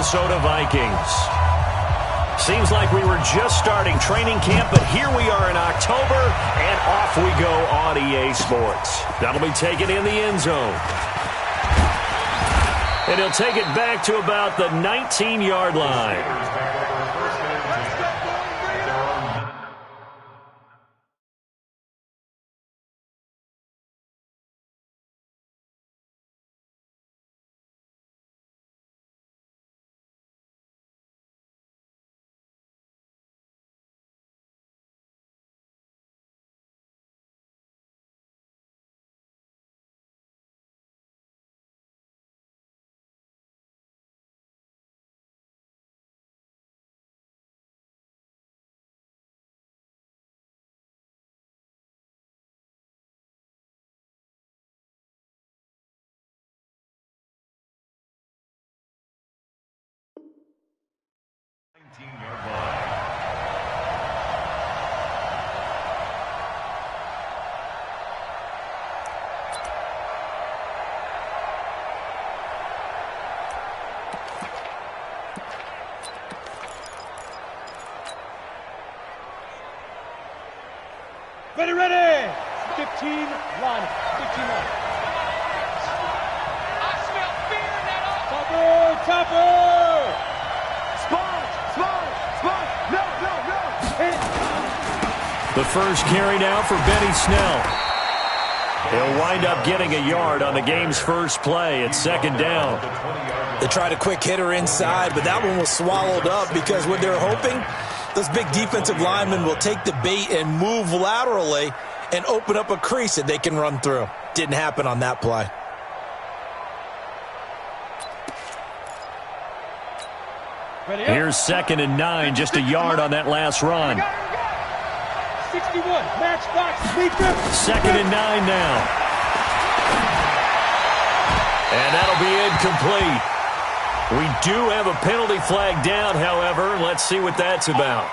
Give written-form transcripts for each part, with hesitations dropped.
Minnesota Vikings. Seems like we were just starting training camp, but here we are in October, and off we go on EA Sports. That'll be taken in the end zone. And he'll take it back to about the 19-yard line. Ready, ready! 15 line. 15 line. I smell fear in that Topper! The first carry now for Benny Snell. He'll wind up getting a yard on the game's first play. It's second down. They tried a quick hitter inside, but that one was swallowed up because what they're hoping, those big defensive linemen will take the bait and move laterally and open up a crease that they can run through. Didn't happen on that play. Here's 2nd and 9, just a yard on that last run. 61, matchbox, lead. 2nd and 9 now. And that'll be incomplete. We do have a penalty flag down, however. Let's see what that's about.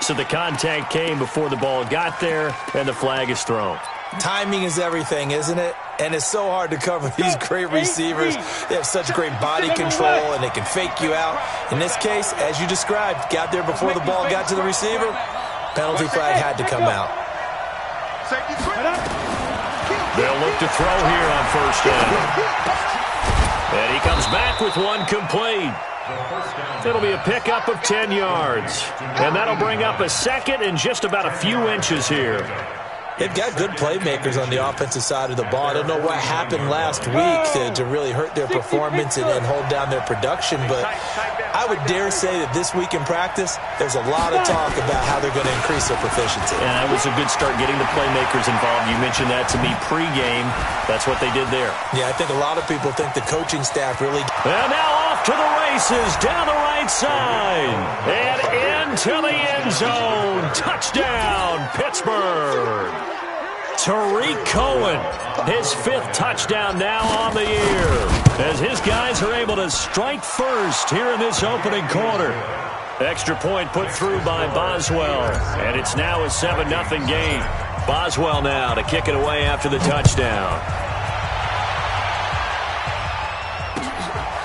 So the contact came before the ball got there, and the flag is thrown. Timing is everything, isn't it? And it's so hard to cover these great receivers. They have such great body control, and they can fake you out. In this case, as you described, got there before the ball got to the receiver. Penalty flag had to come out. They'll look to throw here on first down. And he comes back with one complete. It'll be a pickup of 10 yards. And that'll bring up a second and just about a few inches here. They've got good playmakers on the offensive side of the ball. I don't know what happened last week to really hurt their performance and hold down their production, but I would dare say that this week in practice, there's a lot of talk about how they're going to increase their proficiency. And that was a good start getting the playmakers involved. You mentioned that to me pregame. That's what they did there. Yeah, I think a lot of people think the coaching staff really... And now off to the races, down the right side, and into the end zone. Touchdown, Pittsburgh. Tariq Cohen, his 5th touchdown now on the year, as his guys are able to strike first here in this opening quarter. Extra point put through by Boswell, and it's now a 7-0 game. Boswell now to kick it away after the touchdown.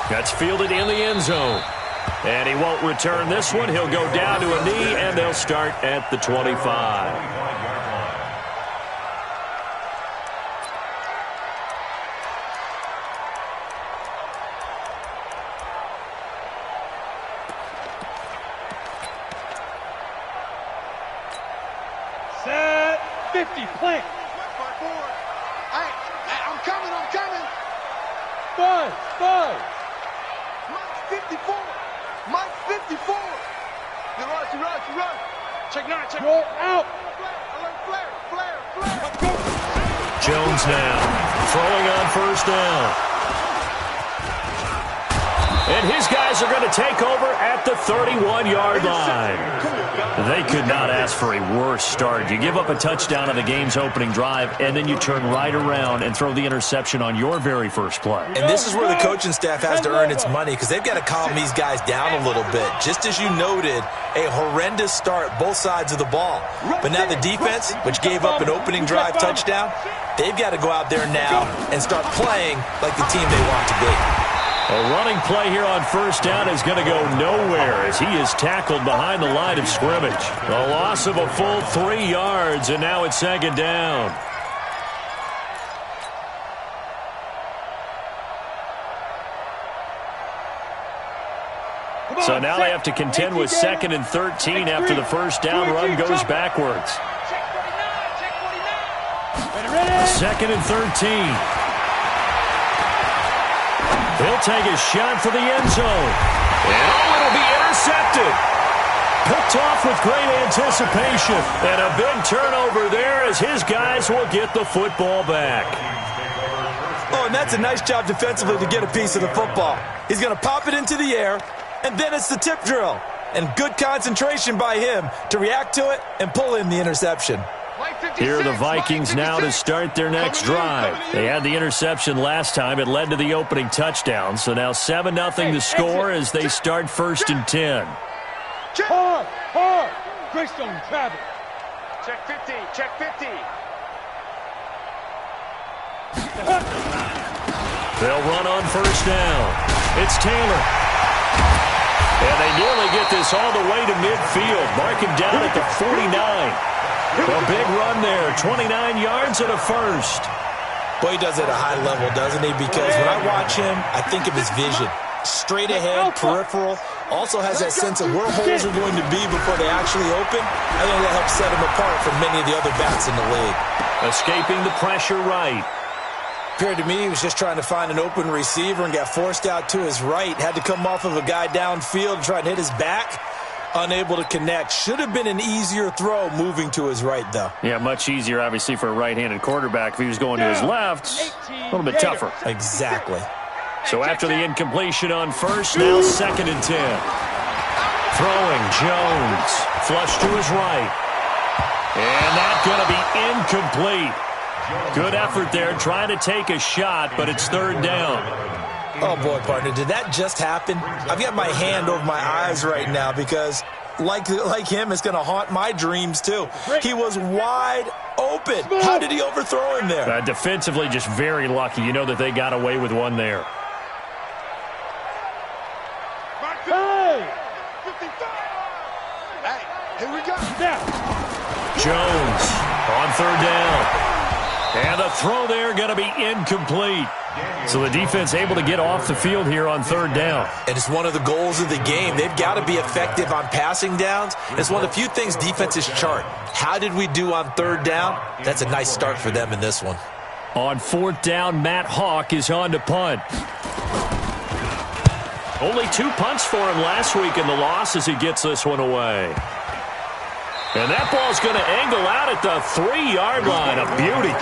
That's fielded in the end zone. And he won't return this one. He'll go down to a knee, and they'll start at the 25. Set 50, play. I'm coming. Buzz. Mike's 54. You run. Check 9. Roll out. Flare. Jones now throwing on first down. And his guys are going to take over at the 31-yard line. They could not ask for a worse start. You give up a touchdown on the game's opening drive, and then you turn right around and throw the interception on your very first play. And this is where the coaching staff has to earn its money, because they've got to calm these guys down a little bit. Just as you noted, a horrendous start both sides of the ball. But now the defense, which gave up an opening drive touchdown, they've got to go out there now and start playing like the team they want to be. A running play here on first down is going to go nowhere as he is tackled behind the line of scrimmage. A loss of a full 3 yards, and now it's second down. So now they have to contend with 2nd and 13 after the first down run goes backwards. 2nd and 13. He'll take a shot for the end zone. And it'll be intercepted. Picked off with great anticipation. And a big turnover there as his guys will get the football back. Oh, and that's a nice job defensively to get a piece of the football. He's going to pop it into the air, and then it's the tip drill. And good concentration by him to react to it and pull in the interception. Here are the Vikings now to start their next drive. They had the interception last time. It led to the opening touchdown. So now 7-0 to score as they start 1st and 10. Hard. Greystone travel. Check 50. Check 50. They'll run on first down. It's Taylor. And they nearly get this all the way to midfield. Mark him down at the 49. A big run there, 29 yards and a first. Boy, he does it at a high level, doesn't he? Because when I watch him, I think of his vision. Straight ahead, peripheral. Also has that sense of where holes are going to be before they actually open. I think that helps set him apart from many of the other backs in the league. Escaping the pressure right. Appeared to me he was just trying to find an open receiver and got forced out to his right. Had to come off of a guy downfield and try and hit his back. Unable to connect. Should have been an easier throw moving to his right, though. Yeah, much easier, obviously, for a right-handed quarterback. If he was going to his left, a little bit tougher. Exactly. So after the incompletion on first, now 2nd and 10. Throwing, Jones. Flush to his right. And that's going to be incomplete. Good effort there, trying to take a shot, but it's 3rd down. Oh, boy, partner, did that just happen? I've got my hand over my eyes right now because, like him, it's going to haunt my dreams, too. He was wide open. How did he overthrow him there? Defensively, just very lucky. You know that they got away with one there. Hey, here we go. Jones on 3rd down. And the throw there going to be incomplete. So the defense able to get off the field here on 3rd down. And it's one of the goals of the game. They've got to be effective on passing downs. It's one of the few things defenses chart. How did we do on 3rd down? That's a nice start for them in this one. On 4th down, Matt Hawk is on to punt. Only 2 punts for him last week in the loss as he gets this one away. And that ball's going to angle out at the 3-yard line. A beauty.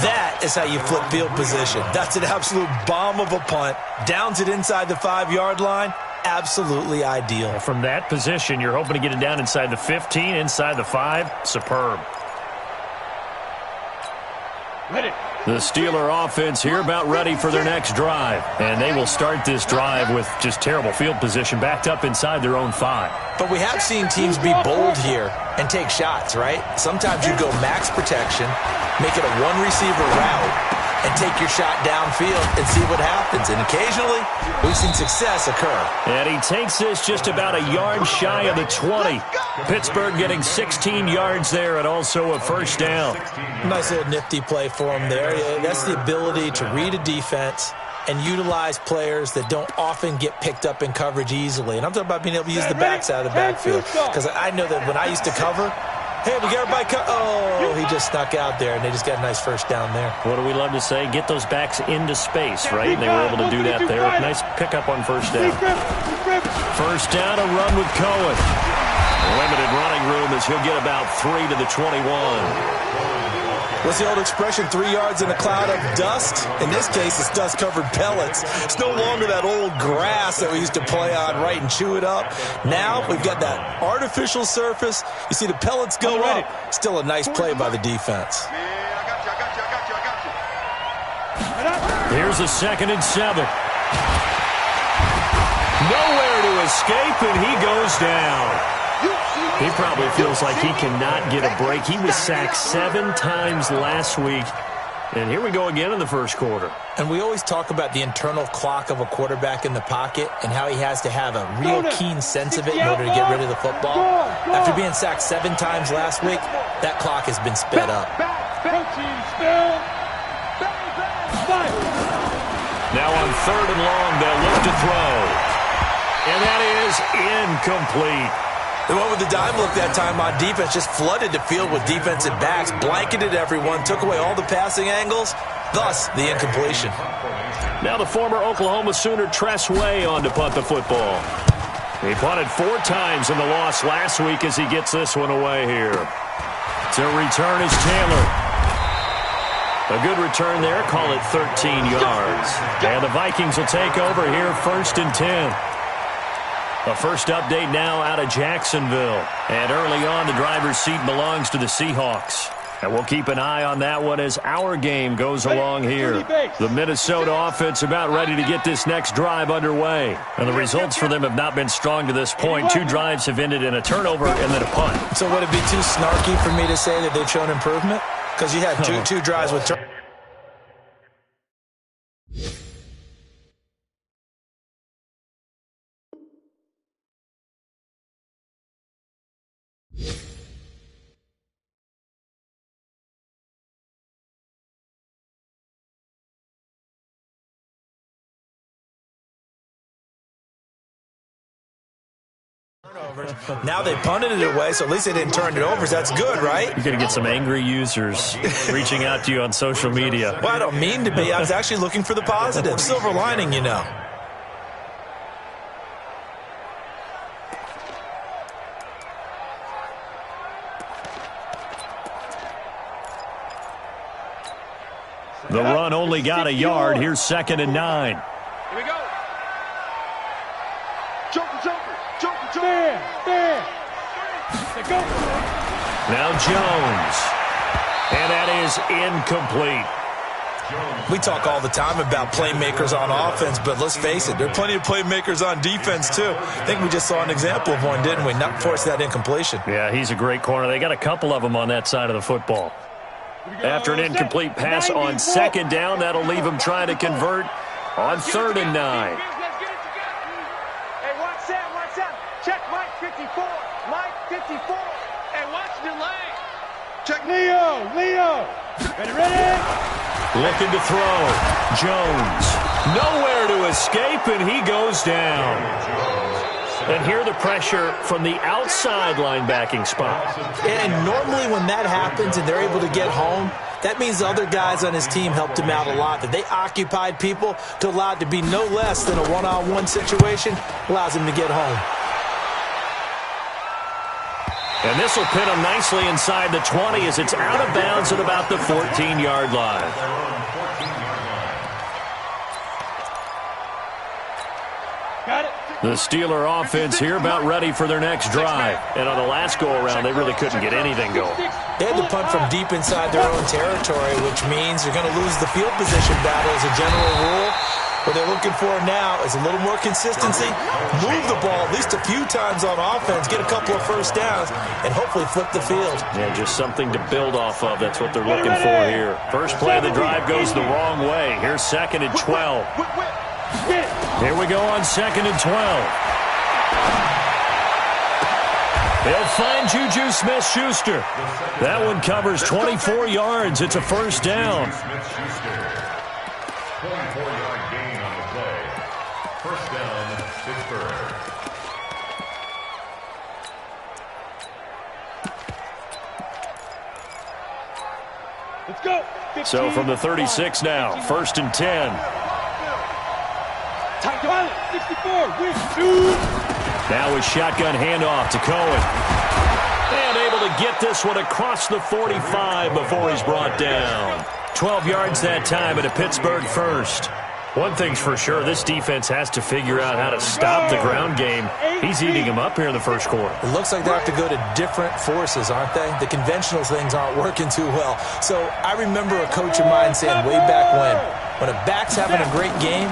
That is how you flip field position. That's an absolute bomb of a punt. Downs it inside the 5-yard line. Absolutely ideal. From that position, you're hoping to get it down inside the 15, inside the 5. Superb. Ready. The Steeler offense here about ready for their next drive. And they will start this drive with just terrible field position backed up inside their own 5. But we have seen teams be bold here and take shots, right? Sometimes you go max protection, make it a one-receiver route, and take your shot downfield and see what happens. And occasionally, we've seen success occur. And he takes this just about a yard shy of the 20. Pittsburgh getting 16 yards there and also a 1st down. Nice little nifty play for him there. Yeah, that's the ability to read a defense and utilize players that don't often get picked up in coverage easily. And I'm talking about being able to use the backs out of the backfield. Because I know that when I used to cover, hey, we got everybody oh, he just snuck out there, and they just got a nice 1st down there. What do we love to say? Get those backs into space, right? And they were able to do that there. Nice pickup on 1st down. 1st down, a run with Cohen. Limited running room as he'll get about 3 to the 21. What's the old expression, 3 yards in a cloud of dust? In this case, it's dust-covered pellets. It's no longer that old grass that we used to play on, right, and chew it up. Now we've got that artificial surface. You see the pellets go up. Still a nice play by the defense. Yeah, I got you. Here's a 2nd and 7. Nowhere to escape, and he goes down. He probably feels like he cannot get a break. He was sacked 7 times last week. And here we go again in the first quarter. And we always talk about the internal clock of a quarterback in the pocket and how he has to have a real keen sense of it in order to get rid of the football. After being sacked 7 times last week, that clock has been sped up. Now on 3rd and long, they'll look to throw. And that is incomplete. They went with the dime look that time on defense, just flooded the field with defensive backs, blanketed everyone, took away all the passing angles, thus the incompletion. Now the former Oklahoma Sooner Tress Way on to punt the football. He punted 4 times in the loss last week as he gets this one away here. To return is Taylor. A good return there, call it 13 yards. And the Vikings will take over here 1st and 10. The first update now out of Jacksonville. And early on, the driver's seat belongs to the Seahawks. And we'll keep an eye on that one as our game goes along here. The Minnesota offense about ready to get this next drive underway. And the results for them have not been strong to this point. 2 drives have ended in a turnover and then a punt. So would it be too snarky for me to say that they've shown improvement? Because you had two drives with turnovers. Now they punted it away, so at least they didn't turn it over. So that's good, right? You're going to get some angry users reaching out to you on social media. Well, I don't mean to be. I was actually looking for the positive. Silver lining, you know. The run only got a yard. Here's 2nd and 9. Here we go. Joker. Now Jones. And that is incomplete. We talk all the time about playmakers on offense, but let's face it, there are plenty of playmakers on defense, too. I think we just saw an example of one, didn't we? Not force that incompletion. Yeah, he's a great corner. They got a couple of them on that side of the football. After an incomplete pass on 2nd down, that'll leave him trying to convert on 3rd and 9. Hey, watch that. Check Mike 54. Mike 54. Hey, watch the lane. Check Leo. Ready? Looking to throw. Jones. Nowhere to escape, and he goes down. And here the pressure from the outside linebacking spot. And normally when that happens and they're able to get home, that means the other guys on his team helped him out a lot. That they occupied people to allow it to be no less than a one-on-one situation allows him to get home. And this will pin him nicely inside the 20 as it's out of bounds at about the 14-yard line. Got it. The Steeler offense here about ready for their next drive. And on the last go-around, they really couldn't get anything going. They had to punt from deep inside their own territory, which means they're going to lose the field position battle as a general rule. What they're looking for now is a little more consistency, move the ball at least a few times on offense, get a couple of first downs, and hopefully flip the field. Yeah, just something to build off of. That's what they're looking for here. First play of the drive goes the wrong way. Here's 2nd and 12. Here we go on 2nd and 12. They'll find Juju Smith-Schuster. That one covers 24 yards. It's a first down. 24-yard gain on the play. First down, Pittsburgh. Let's go. 15, So from the 36 now, 1st and 10. Pilot, 64, with 2. Now a shotgun handoff to Cohen. And able to get this one across the 45 before he's brought down. 12 yards that time at a Pittsburgh first. One thing's for sure, this defense has to figure out how to stop the ground game. He's eating them up here in the first quarter. It looks like they have to go to different forces, aren't they? The conventional things aren't working too well. So I remember a coach of mine saying way back when a back's having a great game,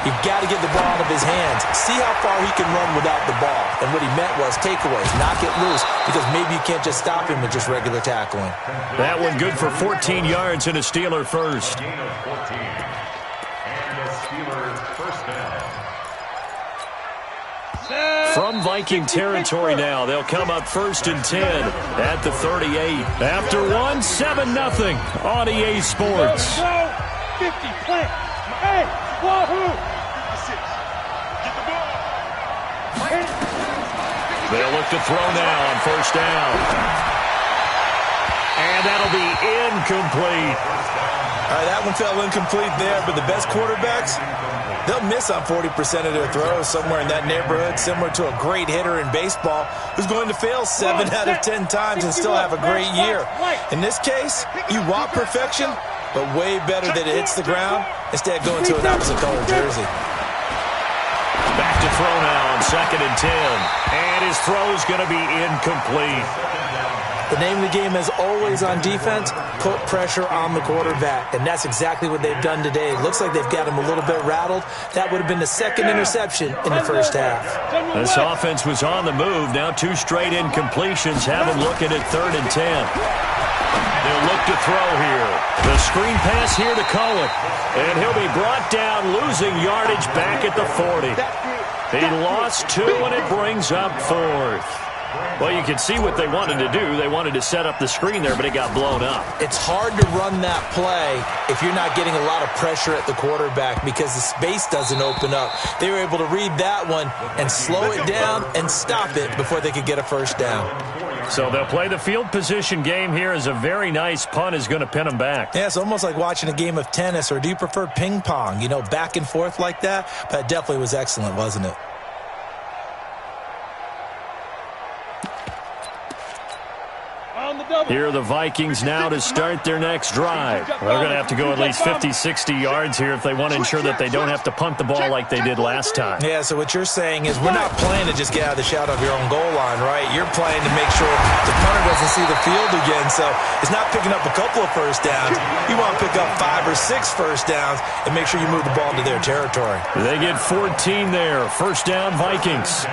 You've got to get the ball out of his hands. See how far he can run without the ball. And what he meant was takeaways, knock it loose, because maybe you can't just stop him with just regular tackling. That one good for 14 yards and a Steeler first. Gain of 14. And the Steelers first down. From Viking territory now, they'll come up 1st and 10 at the 38. After one, 7-0 on EA Sports. 50, plant. Hey, wahoo! 56. Get the ball. They'll look to throw now on 1st down. And that'll be incomplete. All right, that one fell incomplete there, but the best quarterbacks, they'll miss on 40% of their throws, somewhere in that neighborhood, similar to a great hitter in baseball who's going to fail 7 out of 10 times and still have a great year. In this case, you want perfection, but way better that it hits the ground instead of going to an opposite color jersey. Back to throw now on 2nd and 10. And his throw's going to be incomplete. The name of the game is always on defense, put pressure on the quarterback. And that's exactly what they've done today. It looks like they've got him a little bit rattled. That would have been the 2nd interception in the first half. This offense was on the move. Now 2 straight incompletions have him looking at 3rd and 10. They'll look to throw here. The screen pass here to Cohen. And he'll be brought down, losing yardage back at the 40. He lost 2, and it brings up 4th. Well, you can see what they wanted to do. They wanted to set up the screen there, but it got blown up. It's hard to run that play if you're not getting a lot of pressure at the quarterback because the space doesn't open up. They were able to read that one and slow it down and stop it before they could get a 1st down. So they'll play the field position game here as a very nice punt is going to pin them back. Yeah, it's almost like watching a game of tennis, or do you prefer ping pong? You know, back and forth like that? But it definitely was excellent, wasn't it? Here are the Vikings now to start their next drive. They're going to have to go at least 50, 60 yards here if they want to ensure that they don't have to punt the ball like they did last time. Yeah, so what you're saying is we're not playing to just get out of the shadow of your own goal line, right? You're playing to make sure the punter doesn't see the field again. So it's not picking up a couple of 1st downs. You want to pick up 5 or 6 1st downs and make sure you move the ball to their territory. They get 14 there. 1st down, Vikings.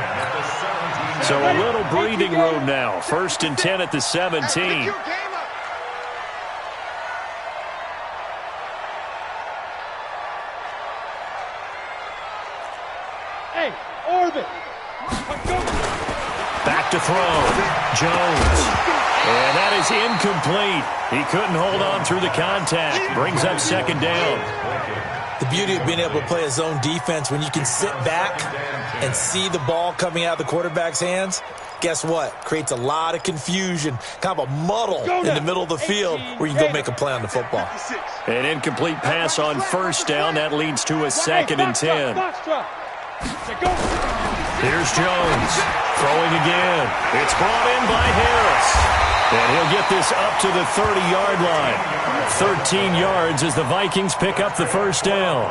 So a little breathing room now. 1st and 10 at the 17. Hey, orbit. Back to throw. Jones. And that is incomplete. He couldn't hold on through the contact. Brings up 2nd down. The beauty of being able to play a zone defense when you can sit back and see the ball coming out of the quarterback's hands, guess what? Creates a lot of confusion, kind of a muddle in the middle of the field where you can go make a play on the football. An incomplete pass on 1st down. That leads to a 2nd and 10. Here's Jones. Throwing again. It's brought in by Harris. And he'll get this up to the 30-yard line. 13 yards as the Vikings pick up the 1st down.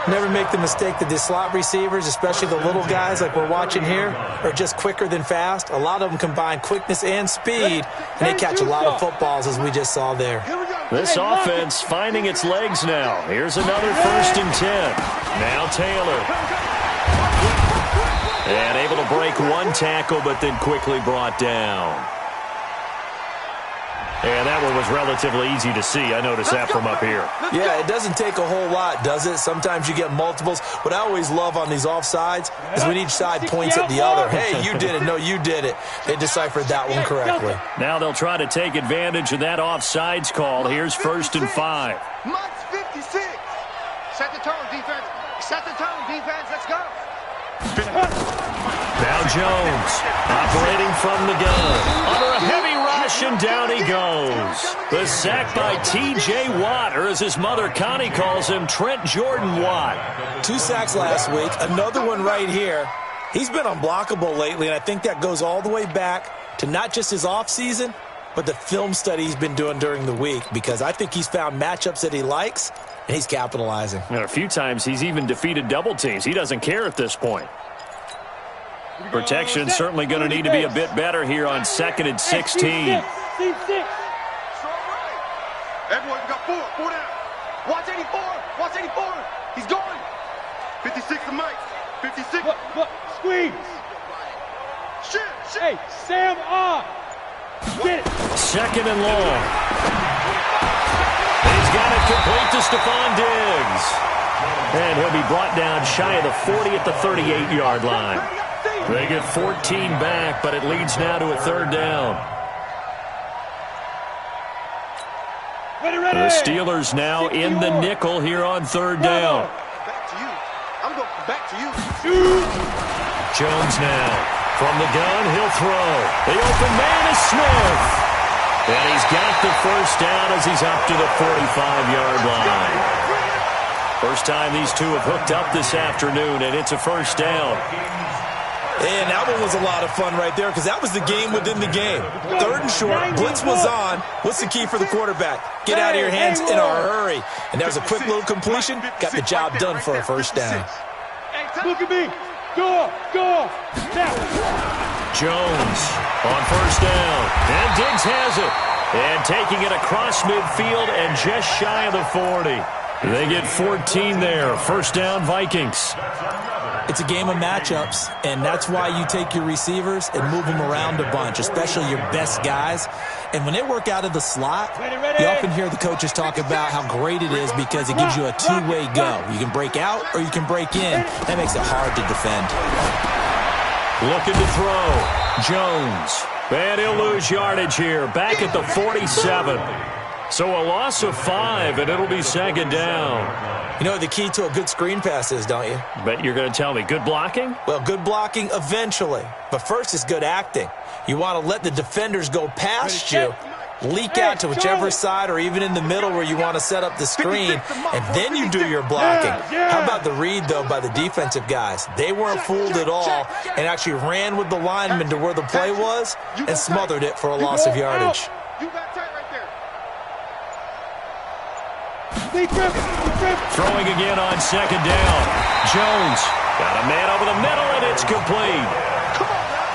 Never make the mistake that the slot receivers, especially the little guys like we're watching here, are just quicker than fast. A lot of them combine quickness and speed, and they catch a lot of footballs, as we just saw there. This offense finding its legs now. Here's another 1st and 10. Now Taylor. And able to break one tackle, but then quickly brought down. And that one was relatively easy to see. I noticed that from up here. Yeah, it doesn't take a whole lot, does it? Sometimes you get multiples. What I always love on these offsides is when each side points at the other. Hey, you did it. No, you did it. They deciphered that one correctly. Now they'll try to take advantage of that offsides call. Here's 1st and 5. Mike's 56. Set the tone, defense. Set the tone, defense. Let's go. Now Jones operating from the gun. Under a heavy rush, and down he goes. The sack by T.J. Watt, or as his mother Connie calls him, Trent Jordan Watt. 2 sacks last week, another one right here. He's been unblockable lately, and I think that goes all the way back to not just his offseason, but the film study he's been doing during the week, because I think he's found matchups that he likes, and he's capitalizing. And a few times he's even defeated double teams. He doesn't care at this point. Protection certainly going to need to be a bit better here on 2nd and 16. Everyone got 4 down. Watch 84. Watch 84. He's going. 56. Look, squeeze. Hey, Sam on. Get it. Second and long. He's got it complete to Stephon Diggs. And he'll be brought down shy of the 40 at the 38-yard line. They get 14 back, but it leads now to a third down. The Steelers now in the nickel here on third down. Back to you. I'm going back to you. Jones now. From the gun, he'll throw. The open man is Smith. And he's got the first down as he's up to the 45-yard line. First time these two have hooked up this afternoon, and it's a first down. And that one was a lot of fun right there because that was the game within the game. Third and short, blitz was on. What's the key for the quarterback? Get out of your hands in a hurry. And there's a quick little completion. Got the job done for a first down. Look at me. Go up. Now. Jones on first down. And Diggs has it. And taking it across midfield and just shy of the 40. They get 14 there. First down, Vikings. It's a game of matchups, and that's why you take your receivers and move them around a bunch, especially your best guys. And when they work out of the slot, you often hear the coaches talk about how great it is because it gives you a two-way go. You can break out or you can break in. That makes it hard to defend. Looking to throw. Jones. And he'll lose yardage here. Back at the 47. So a loss of 5, and it'll be second down. You know what the key to a good screen pass is, don't you? Bet you're going to tell me. Good blocking? Well, good blocking eventually. But first is good acting. You want to let the defenders go past you, leak out to whichever side or even in the middle where you want to set up the screen, and then you do your blocking. How about the read, though, by the defensive guys? They weren't fooled at all and actually ran with the lineman to where the play was and smothered it for a loss of yardage. You got tight right there. Throwing again on second down. Jones got a man over the middle, and it's complete.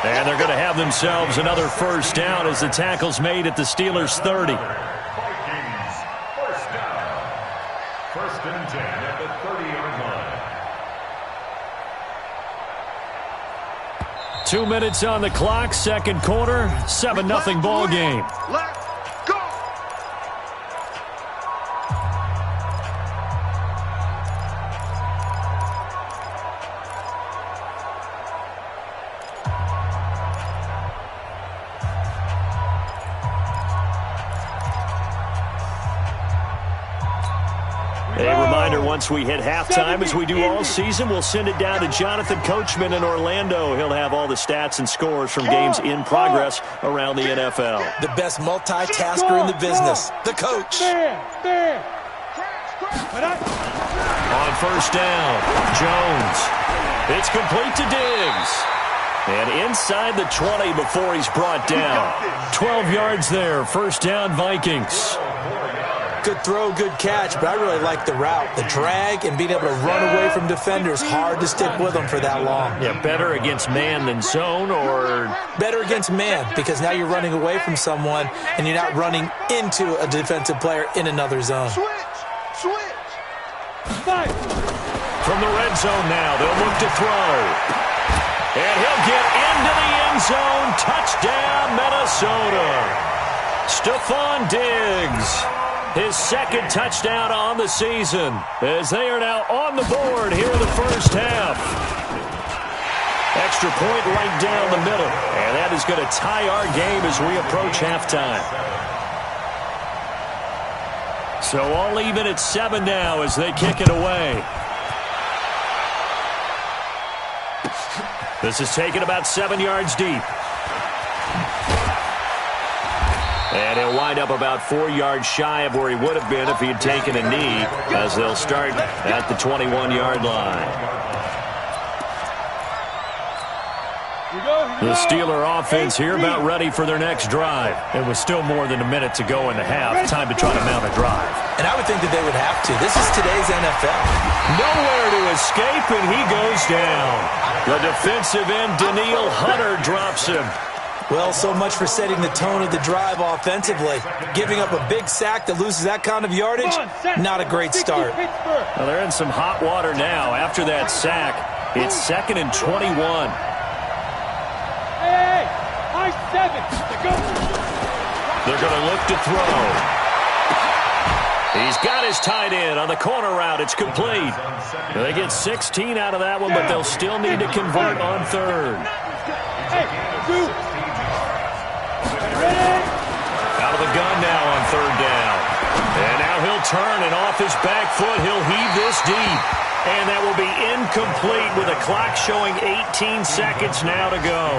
And they're going to have themselves another first down as the tackle's made at the Steelers' 30. Vikings, first down. First and 10 at the 30-yard line. 2 minutes on the clock, second quarter, 7-0 ball game. Let's go. A reminder, once we hit halftime, as we do all season, we'll send it down to Jonathan Coachman in Orlando. He'll have all the stats and scores from games in progress around the NFL. The best multitasker in the business, the coach. On first down, Jones. It's complete to Diggs. And inside the 20 before he's brought down. 12 yards there, first down, Vikings. Good throw, good catch, but I really like the route. The drag and being able to run away from defenders, hard to stick with them for that long. Yeah, better against man than zone, or better against man, because now you're running away from someone and you're not running into a defensive player in another zone. Switch. From the red zone now, they'll look to throw. And he'll get into the end zone. Touchdown, Minnesota. Stephon Diggs. His second touchdown on the season as they are now on the board here in the first half. Extra point right down the middle. And that is going to tie our game as we approach halftime. So all even at 7 now as they kick it away. This is taken about 7 yards deep. And he'll wind up about 4 yards shy of where he would have been if he had taken a knee, as they'll start at the 21-yard line. The Steeler offense here about ready for their next drive. It was still more than a minute to go in the half. Time to try to mount a drive. And I would think that they would have to. This is today's NFL. Nowhere to escape, and he goes down. The defensive end, Danielle Hunter, drops him. Well, so much for setting the tone of the drive offensively. Giving up a big sack that loses that kind of yardage, not a great start. Well, they're in some hot water now after that sack. It's 2nd and 21. Hey, high 7. Go. They're going to look to throw. He's got his tight end on the corner route. It's complete. They get 16 out of that one, but they'll still need to convert on 3rd. Hey, 2. Ready? Out of the gun now on 3rd down. And now he'll turn, and off his back foot, he'll heave this deep. And that will be incomplete with a clock showing 18 seconds now to go.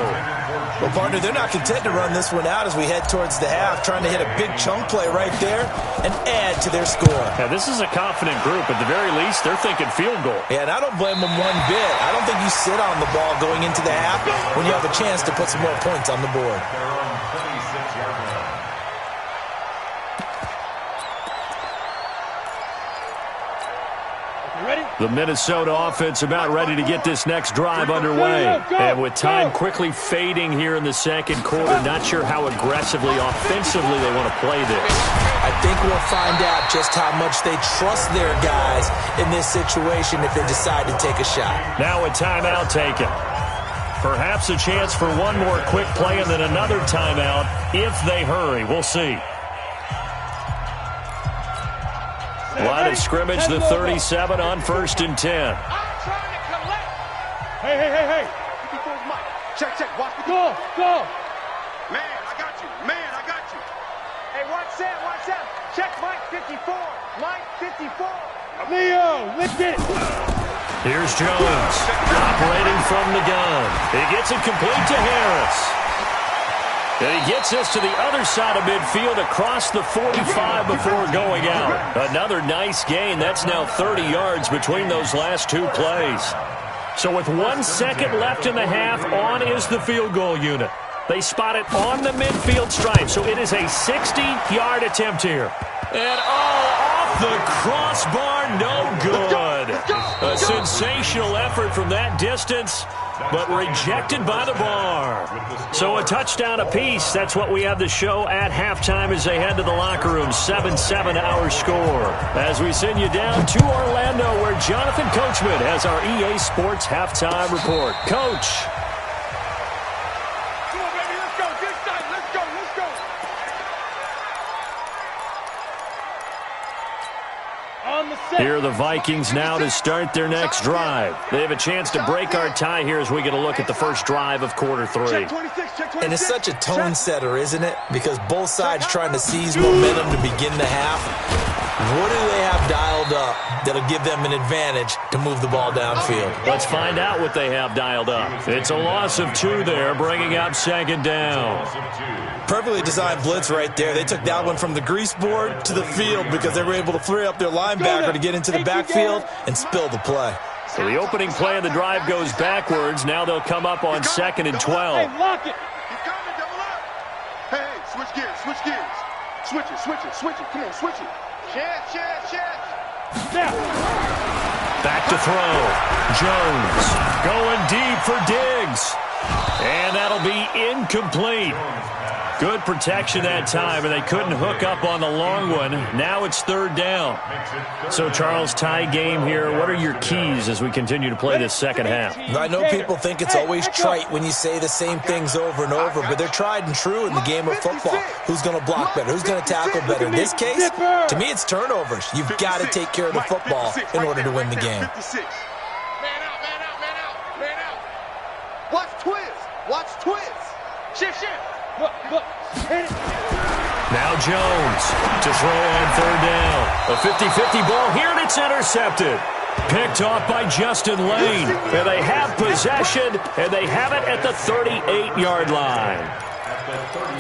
Well, partner, they're not content to run this one out as we head towards the half, trying to hit a big chunk play right there and add to their score. Yeah, this is a confident group. At the very least, they're thinking field goal. Yeah, and I don't blame them one bit. I don't think you sit on the ball going into the half when you have a chance to put some more points on the board. The Minnesota offense about ready to get this next drive underway. And with time quickly fading here in the second quarter, not sure how aggressively, offensively they want to play this. I think we'll find out just how much they trust their guys in this situation if they decide to take a shot. Now a timeout taken. Perhaps a chance for one more quick play and then another timeout if they hurry. We'll see. Line of scrimmage, the 37 on 1st and 10. I'm trying to collect. Hey. 54's Mike. Check. Watch the Go. Man, I got you. Hey, watch Sam. Check Mike 54. Mike 54. Leo, let's get it. Here's Jones, operating from the gun. He gets it complete to Harris. And he gets us to the other side of midfield across the 45 before going out. Another nice gain. That's now 30 yards between those last two plays. So with 1 second left in the half, on is the field goal unit. They spot it on the midfield stripe, so it is a 60-yard attempt here. And off the crossbar, no good. A sensational effort from that distance, but rejected by the bar. So a touchdown apiece. That's what we have to show at halftime as they head to the locker room. 7-7 our score. As we send you down to Orlando, where Jonathan Coachman has our EA Sports halftime report. Coach. Come on, baby. Let's go. Good side. Let's go. On the set. Here are the Vikings now to start their next drive. They have a chance to break our tie here as we get a look at the first drive of quarter 3. Check 26. And it's such a tone setter, isn't it? Because both sides trying to seize momentum to begin the half. What do they have dialed up that'll give them an advantage to move the ball downfield? Let's find out what they have dialed up. It's a loss of 2 there, bringing up 2nd down. Perfectly designed blitz right there. They took that one from the grease board to the field because they were able to free up their linebacker to get into the backfield and spill the play. So the opening play of the drive goes backwards. Now they'll come up on 2nd and 12. Hey, lock it. He's coming, double up. Hey, switch gears. Switch it. Come on, switch it. Shit. Now. Back to throw. Jones going deep for Diggs. And that'll be incomplete. Good protection that time, and they couldn't hook up on the long one. Now it's 3rd down. So, Charles, tie game here. What are your keys as we continue to play this second half? I know people think it's always trite when you say the same things over and over, but they're tried and true in the game of football. Who's going to block better? Who's going to tackle better? In this case, to me, it's turnovers. You've got to take care of the football in order to win the game. Man out. Watch Twiz. Shift. Look. Hit it. Now Jones to throw on 3rd down. A 50-50 ball here, and it's intercepted. Picked off by Justin Lane. And they have possession, and they have it at the 38-yard line.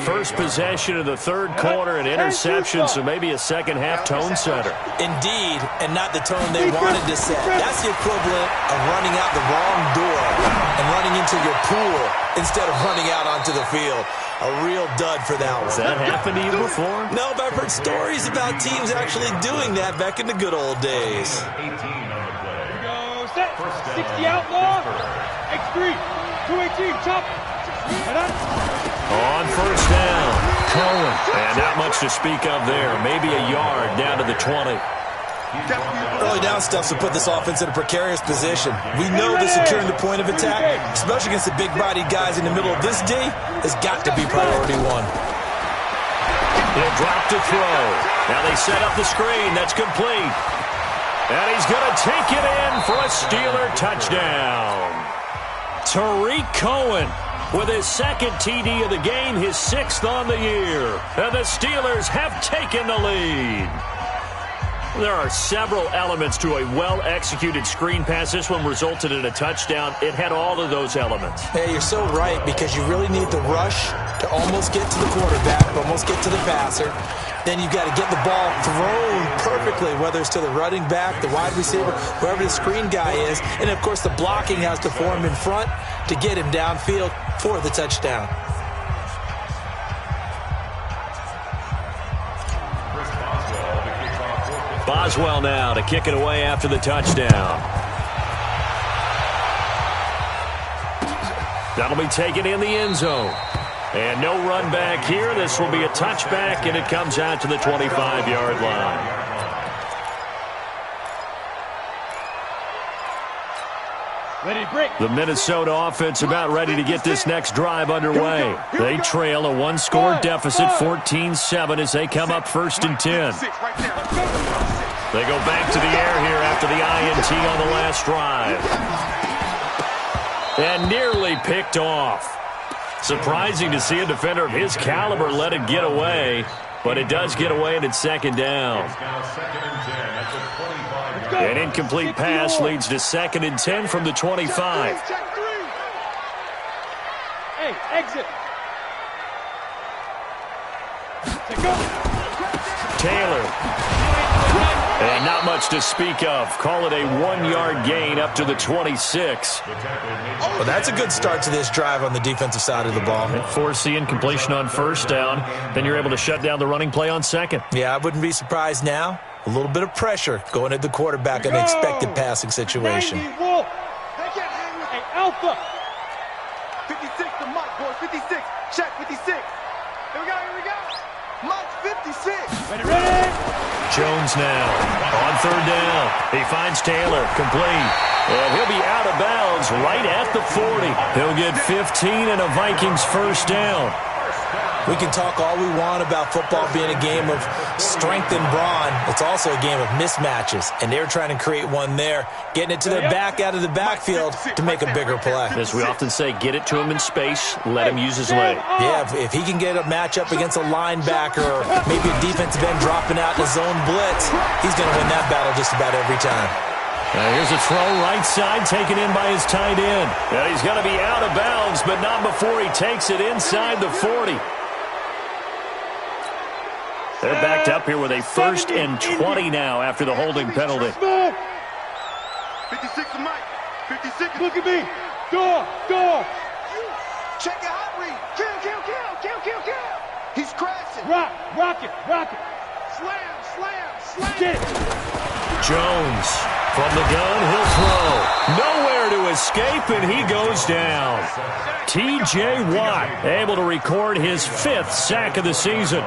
First possession of the 3rd quarter, an interception, so maybe a second-half tone setter. Indeed, and not the tone they wanted to set. That's the equivalent of running out the wrong door and running into your pool instead of running out onto the field. A real dud for that one. Has that happened to you before? No, but I've heard stories about teams actually doing that back in the good old days. 18 on the play. Go set. 60 outlaw. X3. 218. Chop. On 1st down, Cohen. And not much to speak of there. Maybe a yard down to the 20. Early down stuff to put this offense in a precarious position. We know that securing the point of attack, especially against the big-bodied guys in the middle of this D, has got to be priority one. He'll drop to throw. Now they set up the screen. That's complete. And he's going to take it in for a Steeler touchdown. Tariq Cohen with his second TD of the game, his 6th on the year. And the Steelers have taken the lead. There are several elements to a well-executed screen pass. This one resulted in a touchdown. It had all of those elements. Hey, you're so right, because you really need the rush to almost get to the quarterback, almost get to the passer. Then you've got to get the ball thrown perfectly, whether it's to the running back, the wide receiver, whoever the screen guy is. And, of course, the blocking has to form in front to get him downfield for the touchdown. Boswell now to kick it away after the touchdown. That'll be taken in the end zone. And no run back here. This will be a touchback, and it comes out to the 25-yard line. The Minnesota offense about ready to get this next drive underway. They trail a one-score deficit, 14-7, as they come up 1st and 10. They go back to the air here after the INT on the last drive. And nearly picked off. Surprising to see a defender of his caliber let it get away, but it does get away, and it's 2nd down. An incomplete pass leads to 2nd and 10 from the 25. Hey, exit. Taylor. And not much to speak of. Call it a 1-yard gain up to the 26. Well, that's a good start to this drive on the defensive side of the ball. Force the incompletion on 1st down. Then you're able to shut down the running play on 2nd. Yeah, I wouldn't be surprised now. A little bit of pressure going at the quarterback in an expected passing situation. Hey, Alpha. 56 to Mike, boys. 56. Check, 56. Here we go. Mike, 56. Ready. Jones now on 3rd down. He finds Taylor, complete. And he'll be out of bounds right at the 40. He'll get 15 and a Vikings 1st down. We can talk all we want about football being a game of strength and brawn. It's also a game of mismatches, and they're trying to create one there, getting it to their back out of the backfield to make a bigger play. As we often say, get it to him in space, let him use his leg. Yeah, if he can get a matchup against a linebacker or maybe a defensive end dropping out in a zone blitz, he's going to win that battle just about every time. Now here's a throw right side taken in by his tight end. Now he's going to be out of bounds, but not before he takes it inside the 40. They're backed up here with a 1st and 20 now after the holding penalty. 56 to Mike. 56. Look at me. Door. Check your hot read. Kill. He's crashing. Rock it. Slam. Get it. Jones from the gun, he'll throw. Nowhere to escape, and he goes down. T.J. Watt able to record his 5th sack of the season.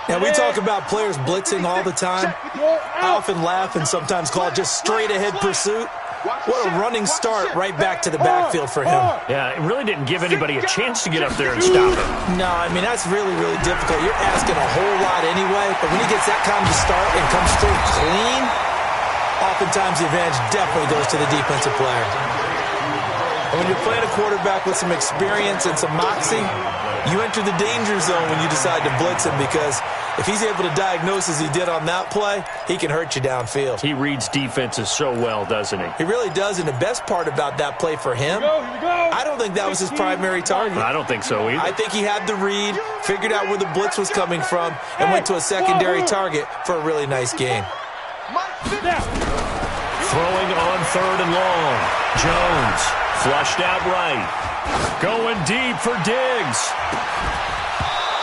Now, we talk about players blitzing all the time. I often laugh and sometimes call it just straight-ahead pursuit. What a running start right back to the backfield for him. Yeah, it really didn't give anybody a chance to get up there and stop him. No, I mean, that's really, really difficult. You're asking a whole lot anyway, but when he gets that kind of start and comes through clean, oftentimes the advantage definitely goes to the defensive player. And when you're playing a quarterback with some experience and some moxie, you enter the danger zone when you decide to blitz him, because if he's able to diagnose as he did on that play, he can hurt you downfield. He reads defenses so well, doesn't he? He really does, and the best part about that play for him, Here we go. I don't think that was his primary target. I don't think so either. I think he had the read, figured out where the blitz was coming from, and went to a secondary target for a really nice gain. Throwing on 3rd and long. Jones flushed out right. Going deep for Diggs.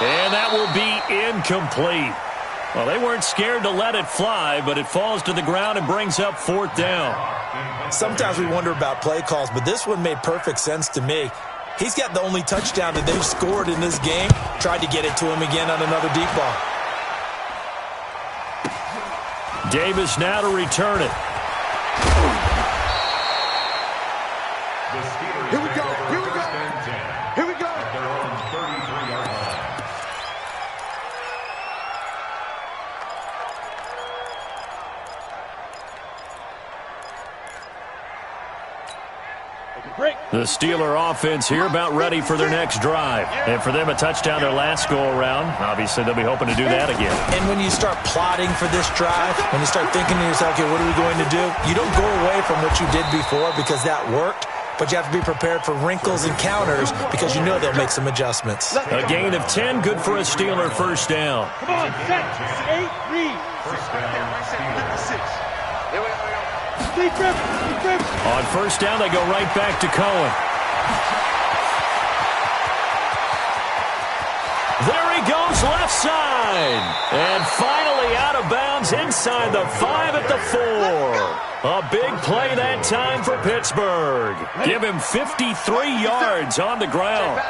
And that will be incomplete. Well, they weren't scared to let it fly, but it falls to the ground and brings up 4th down. Sometimes we wonder about play calls, but this one made perfect sense to me. He's got the only touchdown that they've scored in this game. Tried to get it to him again on another deep ball. Davis now to return it. Here we go. Here we go. Here we go. At their own 33-yard line. The Steeler offense here about ready for their next drive. And for them, a touchdown their last go-around. Obviously, they'll be hoping to do that again. And when you start plotting for this drive, when you start thinking to yourself, okay, what are we going to do? You don't go away from what you did before because that worked, but you have to be prepared for wrinkles and counters because you know they'll make some adjustments. A gain of 10, good for a Steeler first down. Come on, set. 8, read. First down, Steelers. Here we go. On first down, they go right back to Cohen. There he goes, left side. And finally out of bounds inside the 5 at the 4. A big play that time for Pittsburgh. Give him 53 yards on the ground.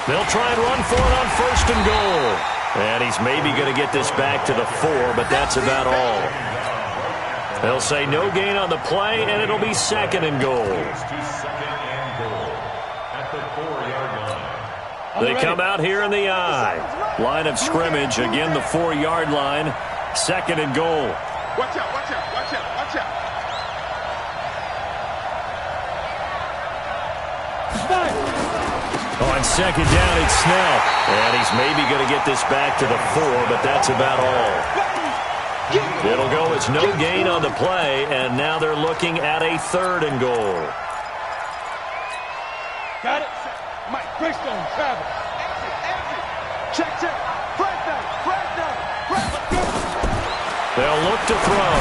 They'll try and run for it on first and goal. And he's maybe going to get this back to the 4, but that's about all. They'll say no gain on the play, and it'll be second and goal. They come out here in the I. Line of scrimmage, again the 4-yard line. Second and goal. Watch out, watch out, watch out, watch out. On second down, it's Snell. And he's maybe going to get this back to the 4, but that's about all. It'll go as no gain on the play, and now they're looking at a third and goal. Got it. Mike, Greystone, Travis. Check. Flag down. They'll look to throw.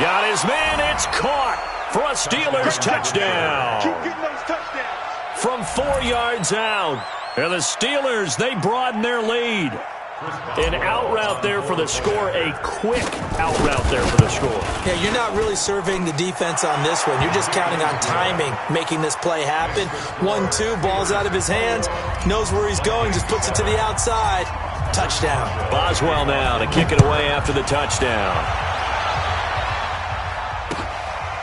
Got his man. It's caught for a Steelers touchdown. Keep getting those touchdowns. From 4 yards out. And the Steelers, they broaden their lead. An out route there for the score. A quick out route there for the score. Yeah, you're not really surveying the defense on this one. You're just counting on timing, making this play happen. 1-2, ball's out of his hands. Knows where he's going, just puts it to the outside. Touchdown. Boswell now to kick it away after the touchdown.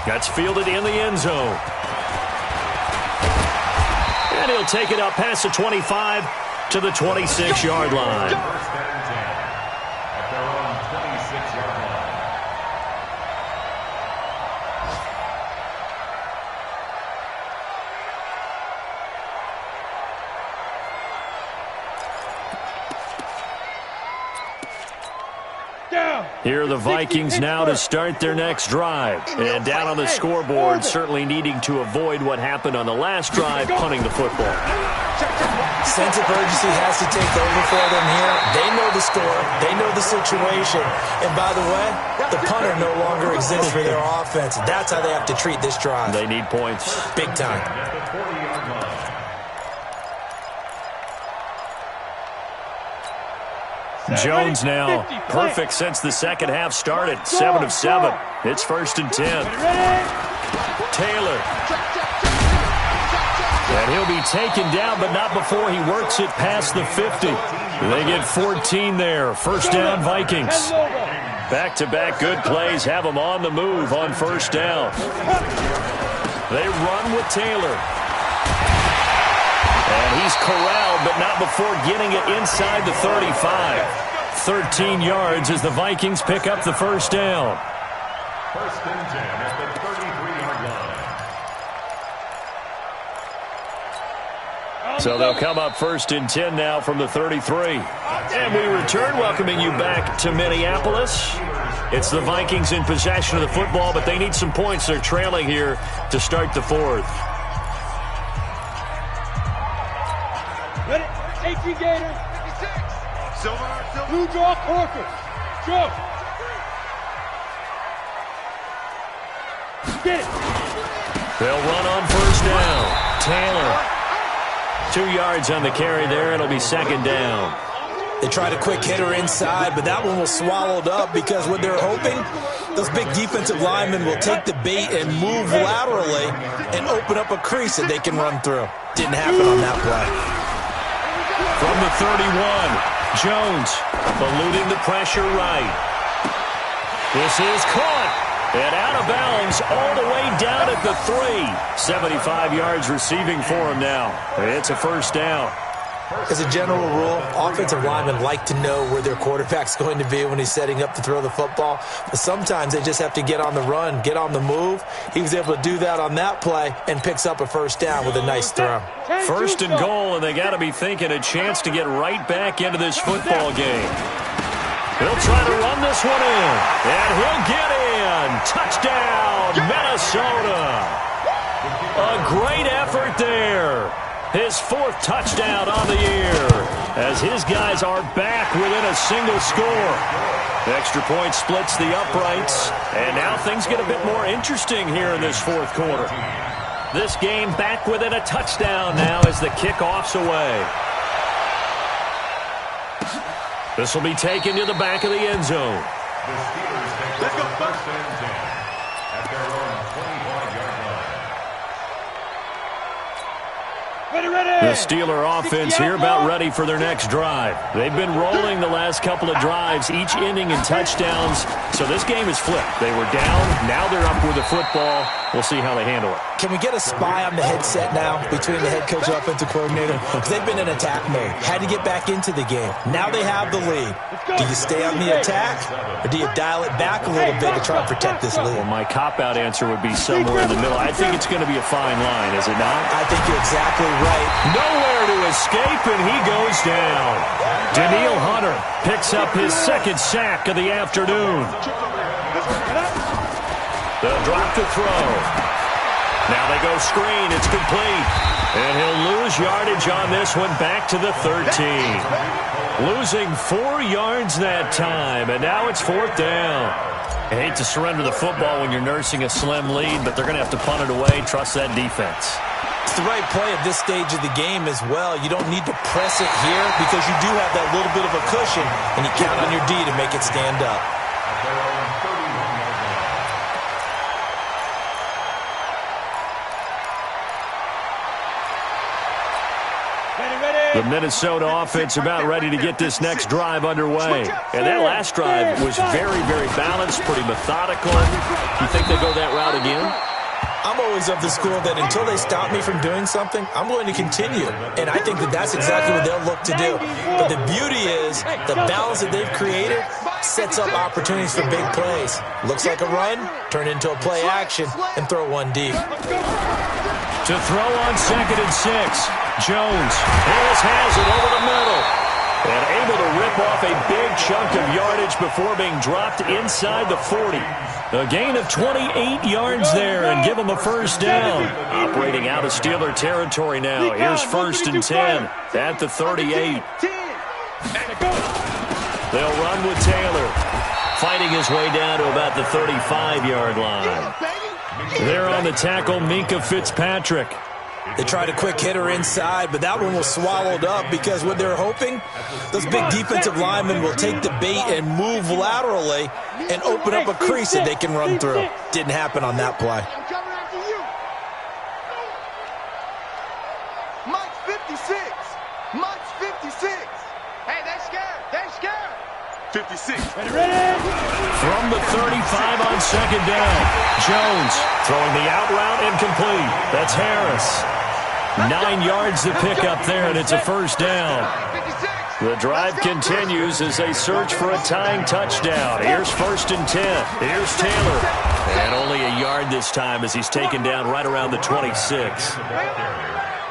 That's fielded in the end zone. And he'll take it up past the 25 to the 26-yard line. At their own 26-yard line. Here are the Vikings now to start their next drive. And down on the scoreboard, certainly needing to avoid what happened on the last drive, punting the football. Sense of urgency has to take over for them here. They know the score. They know the situation. And by the way, the punter no longer exists for their offense. That's how they have to treat this drive. They need points. Big time. At the 40-yard line. Jones now, perfect since the second half started. 7 of 7. It's first and 10. Taylor. And he'll be taken down, but not before he works it past the 50. They get 14 there. First down, Vikings. Back-to-back good plays have them on the move on first down. They run with Taylor. And he's corralled, but not before getting it inside the 35. 13 yards as the Vikings pick up the first down. First and 10 at the 33-yard line. So they'll come up first and 10 now from the 33. And we return, welcoming you back to Minneapolis. It's the Vikings in possession of the football, but they need some points. They're trailing here to start the fourth. Ready? 18 Gators. 56. Silver. Blue draw, Corker. Joe. Get it. They'll run on first down. Taylor. 2 yards on the carry there. It'll be second down. They tried a quick hitter inside, but that one was swallowed up because what they're hoping, those big defensive linemen will take the bait and move laterally and open up a crease that they can run through. Didn't happen on that play. From the 31, Jones eluding the pressure right. This is caught. And out of bounds all the way down at the 3. 75 yards receiving for him now. It's a first down. As a general rule, offensive linemen like to know where their quarterback's going to be when he's setting up to throw the football. But sometimes they just have to get on the run, get on the move. He was able to do that on that play and picks up a first down with a nice throw. First and goal, and they got to be thinking a chance to get right back into this football game. He'll try to run this one in, and he'll get in. Touchdown, Minnesota. A great effort there. His 4th touchdown on the year as his guys are back within a single score. The extra point splits the uprights, and now things get a bit more interesting here in this 4th quarter. This game back within a touchdown now as the kickoff's away. This will be taken to the back of the end zone. The Steelers take over first and 10 at their own 25-yard line. The Steeler offense here about ready for their next drive. They've been rolling the last couple of drives, each ending in touchdowns. So this game is flipped. They were down. Now they're up with the football. We'll see how they handle it. Can we get a spy on the headset now between the head coach and offensive coordinator? Because they've been in attack mode. Had to get back into the game. Now they have the lead. Do you stay on the attack, or do you dial it back a little bit to try and protect this lead? Well, my cop-out answer would be somewhere in the middle. I think it's going to be a fine line, is it not? I think you're exactly right. Nowhere to escape, and he goes down. Danielle Hunter picks up his 2nd sack of the afternoon. They'll drop to throw. Now they go screen. It's complete. And he'll lose yardage on this one back to the 13. Losing 4 yards that time, and now it's 4th down. I hate to surrender the football when you're nursing a slim lead, but they're going to have to punt it away. Trust that defense. It's the right play at this stage of the game as well. You don't need to press it here because you do have that little bit of a cushion, and you count on your D to make it stand up. The Minnesota offense about ready to get this next drive underway. And that last drive was very, very balanced, pretty methodical. You think they go that route again? I'm always of the school that until they stop me from doing something, I'm going to continue. And I think that that's exactly what they'll look to do. But the beauty is the balance that they've created sets up opportunities for big plays. Looks like a run, turn into a play action, and throw one deep. To throw on 2nd and 6. Jones, Harris has it over the middle. And able to rip off a big chunk of yardage before being dropped inside the 40. A gain of 28 yards there and give them a first down. Operating out of Steeler territory now. Here's 1st and 10 at the 38. They'll run with Taylor. Fighting his way down to about the 35-yard line. There on the tackle, Minka Fitzpatrick. They tried a quick hitter inside, but that one was swallowed up because what they're hoping, those big defensive linemen will take the bait and move laterally and open up a crease that they can run through. Didn't happen on that play. Mike's 56. Mike's 56. Hey, they're scared. They're scared. 56. From the 35 on 2nd down. Jones throwing the out route incomplete. That's Harris. 9 yards to pick up there, and it's a first down. The drive continues as they search for a tying touchdown. Here's 1st and 10. Here's Taylor. And only a yard this time as he's taken down right around the 26.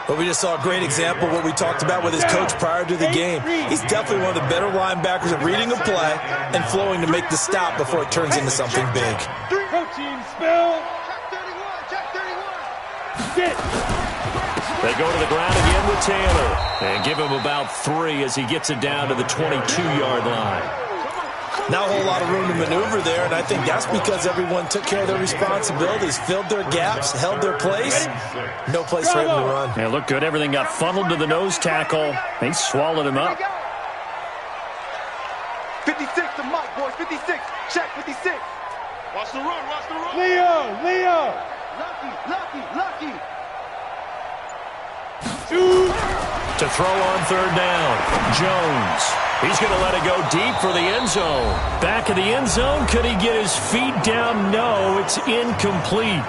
But we just saw a great example of what we talked about with his coach prior to the game. He's definitely one of the better linebackers at reading a play and flowing to make the stop before it turns into something big. Coaching spell. Check 31. Sit. They go to the ground again with Taylor and give him about 3 as he gets it down to the 22-yard line. Not a whole lot of room to maneuver there, and I think that's because everyone took care of their responsibilities, filled their gaps, held their place. No place for him to run. Yeah, looked good. Everything got funneled to the nose tackle. They swallowed him up. 56 to Mike, boys. 56. Check 56. Watch the run. Watch the run. Leo. Lucky. Shoot. To throw on third down. Jones. He's going to let it go deep for the end zone. Back of the end zone. Could he get his feet down? No, it's incomplete.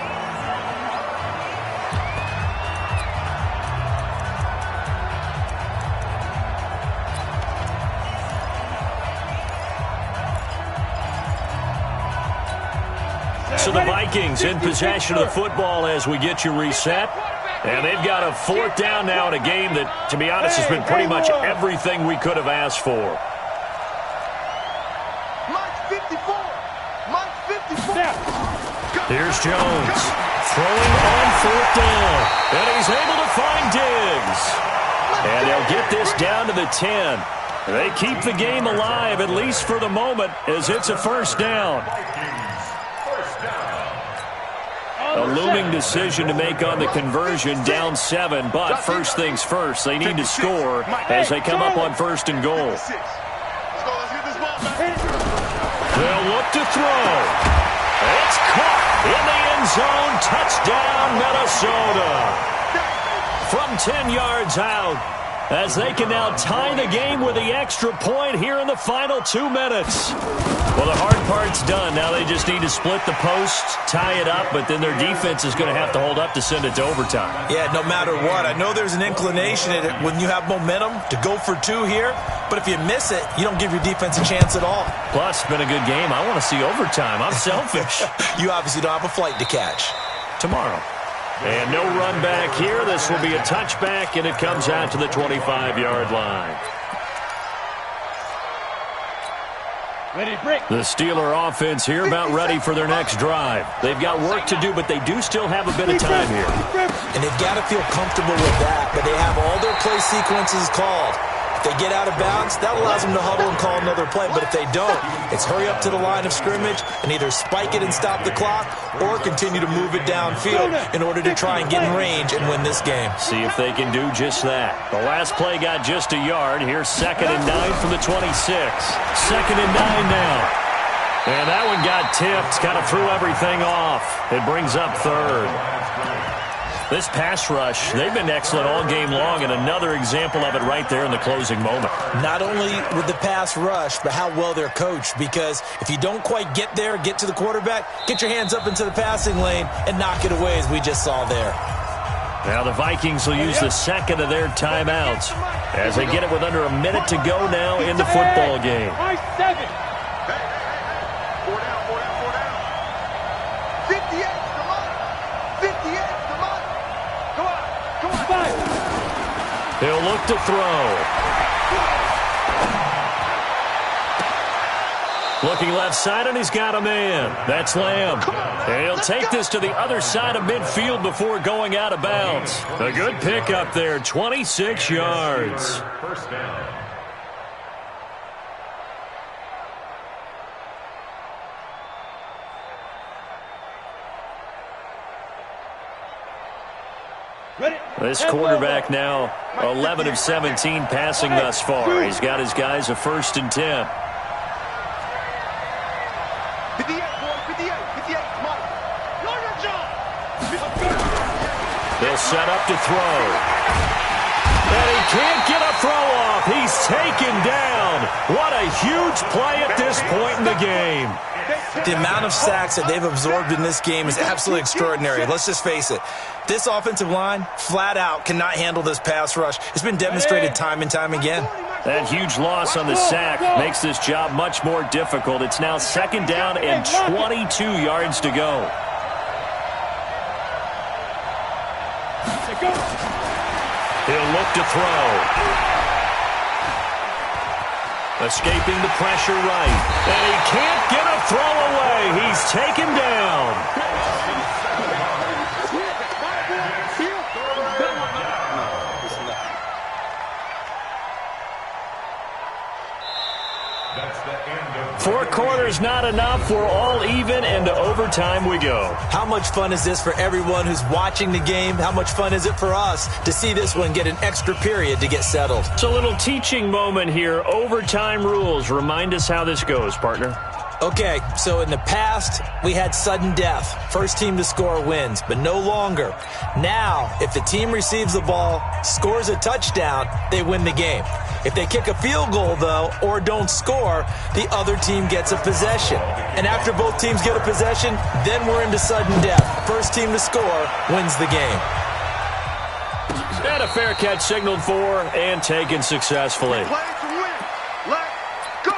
So the Vikings in possession of the football as we get you reset. And they've got a fourth down now in a game that, to be honest, has been pretty much everything we could have asked for. Here's Jones throwing on fourth down. And he's able to find Diggs. And they'll get this down to the 10. They keep the game alive, at least for the moment, as it's a first down. A looming decision to make on the conversion, down 7, but first things first, they need to score as they come up on first and goal. They'll look to throw. It's caught in the end zone. Touchdown, Minnesota. From 10 yards out, as they can now tie the game with the extra point here in the final 2 minutes. Well, the hard part's done. Now they just need to split the post, tie it up, but then their defense is going to have to hold up to send it to overtime. Yeah, no matter what. I know there's an inclination in it when you have momentum to go for 2 here, but if you miss it, you don't give your defense a chance at all. Plus, it's been a good game. I want to see overtime. I'm selfish. You obviously don't have a flight to catch. Tomorrow. And no run back here. This will be a touchback, and it comes out to the 25-yard line. The Steeler offense here about ready for their next drive. They've got work to do, but they do still have a bit of time here. And they've got to feel comfortable with that, but they have all their play sequences called. If they get out of bounds, that allows them to huddle and call another play. But if they don't, it's hurry up to the line of scrimmage and either spike it and stop the clock or continue to move it downfield in order to try and get in range and win this game. See if they can do just that. The last play got just a yard. Here's 2nd and 9 from the 26. 2nd and 9 now. And that one got tipped. Kind of threw everything off. It brings up 3rd. This pass rush, they've been excellent all game long, and another example of it right there in the closing moment. Not only with the pass rush, but how well they're coached, because if you don't quite get there, get to the quarterback, get your hands up into the passing lane and knock it away as we just saw there. Now the Vikings will use the 2nd of their timeouts as they get it with under a minute to go now in the football game. 58, come on. 58, come on. Come on. He'll look to throw. Looking left side, and he's got a man. That's Lamb. And he'll take this to the other side of midfield before going out of bounds. A good pickup there, 26 yards. First down. This quarterback now 11 of 17 passing thus far. He's got his guys a 1st and 10. 58, boy, 58, come on. They'll set up to throw. And he can't get a throw off. He's taken down. What a huge play at this point in the game. The amount of sacks that they've absorbed in this game is absolutely extraordinary. Let's just face it. This offensive line, flat out, cannot handle this pass rush. It's been demonstrated time and time again. That huge loss on the sack makes this job much more difficult. It's now 2nd down and 22 yards to go. He'll look to throw. Escaping the pressure right. And he can't get a throw away. He's taken down. Four quarters not enough. We're all even, and to overtime we go. How much fun is this for everyone who's watching the game? How much fun is it for us to see this one get an extra period to get settled? It's a little teaching moment here. Overtime rules. Remind us how this goes, partner. Okay, so in the past, we had sudden death. First team to score wins, but no longer. Now, if the team receives the ball, scores a touchdown, they win the game. If they kick a field goal, though, or don't score, the other team gets a possession. And after both teams get a possession, then we're into sudden death. First team to score wins the game. And a fair catch signaled for and taken successfully. Play to win. Let's go.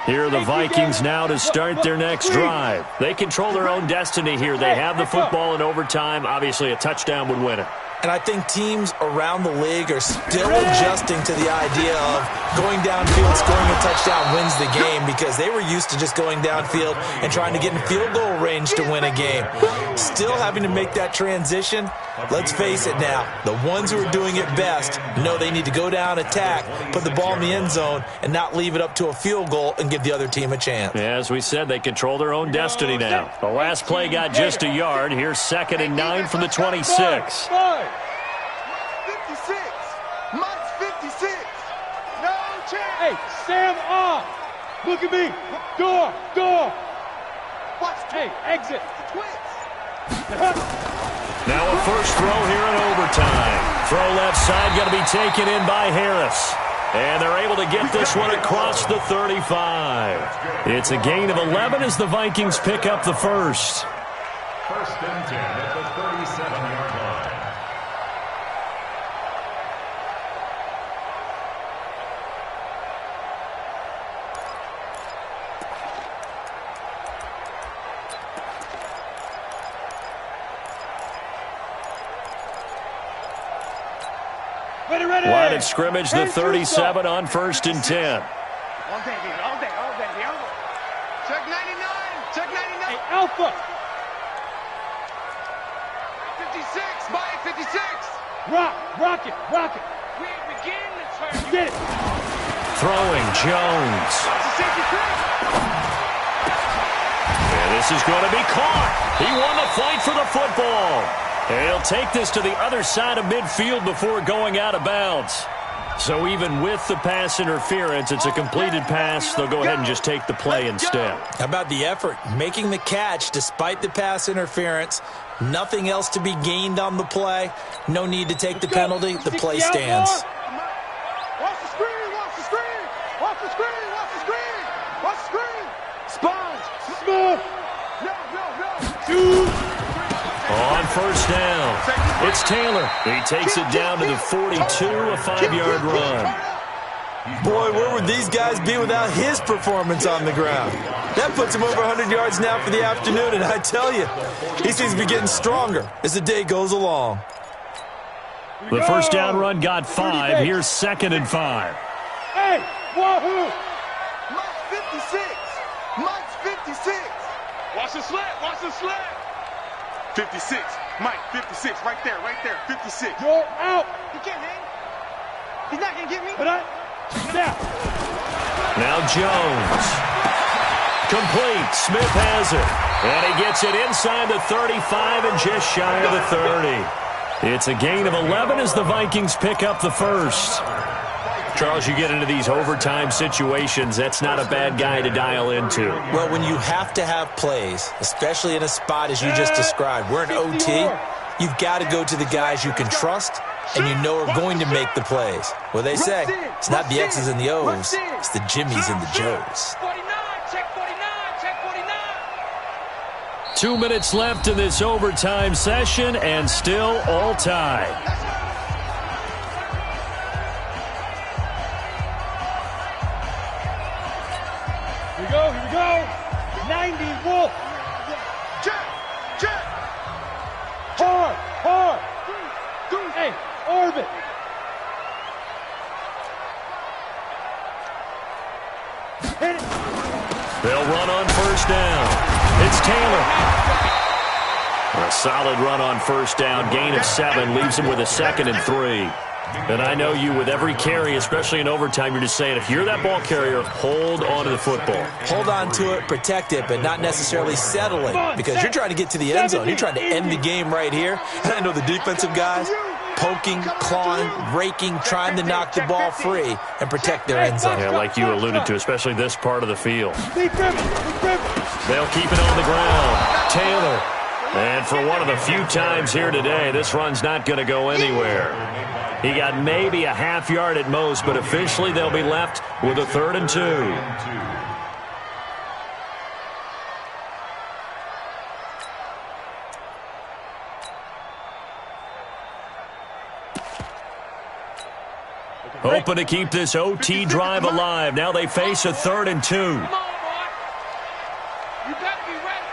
Here are the Vikings now to start their next drive. They control their own destiny here. They have the football in overtime. Obviously, a touchdown would win it. And I think teams around the league are still adjusting to the idea of going downfield, scoring a touchdown wins the game, because they were used to just going downfield and trying to get in field goal range to win a game. Still having to make that transition. Let's face it now, the ones who are doing it best know they need to go down, attack, put the ball in the end zone, and not leave it up to a field goal and give the other team a chance. Yeah, as we said, they control their own destiny now. The last play got just a yard. Here's 2nd and 9 from the 26. 56. Mike's 56. No chance. Hey, Sam off. Look at me. Door. Watch. Hey, exit. Twins. Now a first throw here in overtime. Throw left side going to be taken in by Harris. And they're able to get this one across the 35. It's a gain of 11 as the Vikings pick up the first. 1st and 10 at the 37-yard line. Ready. Line of scrimmage, the 37 on 1st and 10. All day. Check 99. Check 99. Hey, Alpha. 56. Mike 56. Rock it. We begin the turn. Get it. Throwing Jones. And this is going to be caught. He won the fight for the football. And he'll take this to the other side of midfield before going out of bounds. So even with the pass interference, it's a completed pass. They'll go ahead and just take the play instead. How about the effort? Making the catch despite the pass interference. Nothing else to be gained on the play. No need to take the penalty. The play stands. Watch the screen. Sponge. Smooth. No. On first down, it's Taylor. He takes it down to the 42, a 5-yard run. Boy, where would these guys be without his performance on the ground? That puts him over 100 yards now for the afternoon, and I tell you, he seems to be getting stronger as the day goes along. The first down run got 5. Here's 2nd and 5. Hey, wahoo! Mike's 56. Watch the slant. 56. Mike, 56. Right there. 56. You're out. He can't hang. He's not going to get me. Snap. Now Jones. Complete. Smith has it. And he gets it inside the 35 and just shy of the 30. It's a gain of 11 as the Vikings pick up the first. Charles, you get into these overtime situations, that's not a bad guy to dial into. Well, when you have to have plays, especially in a spot as you just described, we're in OT, you've got to go to the guys you can trust and you know are going to make the plays. Well, they say it's not the X's and the O's, it's the Jimmies and the Joes. 49. Check 49. 2 minutes left in this overtime session and still all tied. Here we go. 90 Wolf. Check. Hard. Hey, orbit. Hit it. They'll run on first down. It's Taylor. A solid run on first down. Gain of 7 leaves him with a 2nd and 3. And I know you, with every carry, especially in overtime, you're just saying, if you're that ball carrier, hold on to the football. Hold on to it, protect it, but not necessarily settle it, because you're trying to get to the end zone. You're trying to end the game right here. And I know the defensive guys, poking, clawing, raking, trying to knock the ball free and protect their end zone. Yeah, like you alluded to, especially this part of the field. They'll keep it on the ground. Taylor. And for one of the few times here today, this run's not going to go anywhere. He got maybe a half yard at most, but officially they'll be left with a 3rd and 2. Hoping to keep this OT drive alive. Now they face a 3rd and 2. Come on, boy. You got to be ready.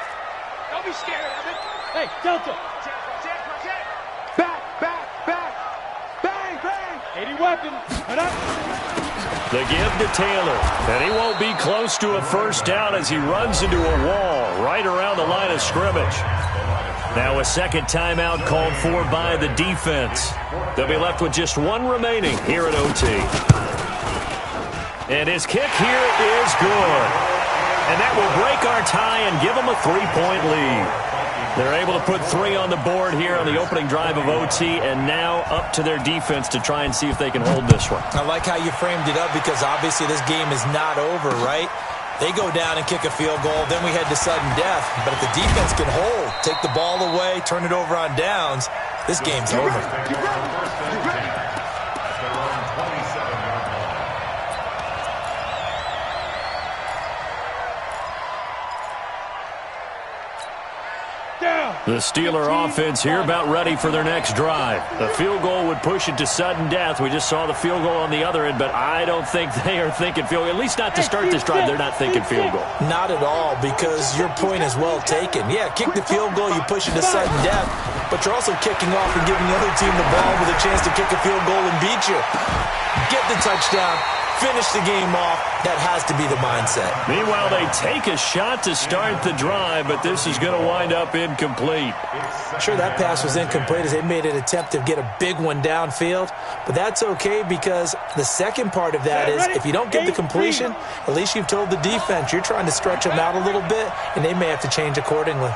Don't be scared of it. Hey, Delta. Back. Bang, bang. 80 weapon. Put up. The give to Taylor. And he won't be close to a first down as he runs into a wall right around the line of scrimmage. Now a second timeout called for by the defense. They'll be left with just one remaining here at OT. And his kick here is good. And that will break our tie and give them a 3-point lead. They're able to put 3 on the board here on the opening drive of OT, and now up to their defense to try and see if they can hold this one. I like how you framed it up because obviously this game is not over, right? They go down and kick a field goal, then we head to sudden death. But if the defense can hold, take the ball away, turn it over on downs, this game's over. The Steeler offense here about ready for their next drive. The field goal would push it to sudden death. We just saw the field goal on the other end, but I don't think they are thinking field goal. At least not to start this drive, they're not thinking field goal. Not at all, because your point is well taken. Yeah, kick the field goal, you push it to sudden death, but you're also kicking off and giving the other team the ball with a chance to kick a field goal and beat you. Get the touchdown. Finish the game off. That has to be the mindset. Meanwhile, they take a shot to start the drive, but this is going to wind up incomplete. Sure, that pass was incomplete as they made an attempt to get a big one downfield, but that's okay because the second part of that is if you don't get the completion, at least you've told the defense you're trying to stretch them out a little bit, and they may have to change accordingly.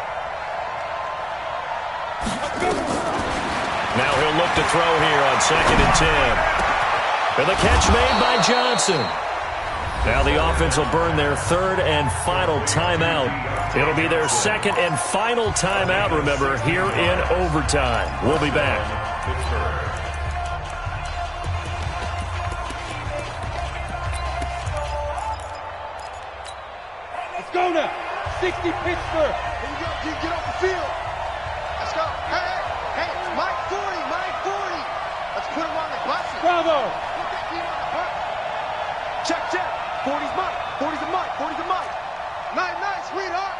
Now he'll look to throw here on 2nd and 10. And the catch made by Johnson. Now the offense will burn their 3rd and final timeout. It'll be their 2nd and final timeout, remember, here in overtime. We'll be back. Let's go now. 60 Pittsburgh. Here we go. Get off the field. Let's go. Hey, Mike 40. Let's put him on the bus. Bravo. Check. 40's Mike. 40's a Mike. Nice, sweetheart.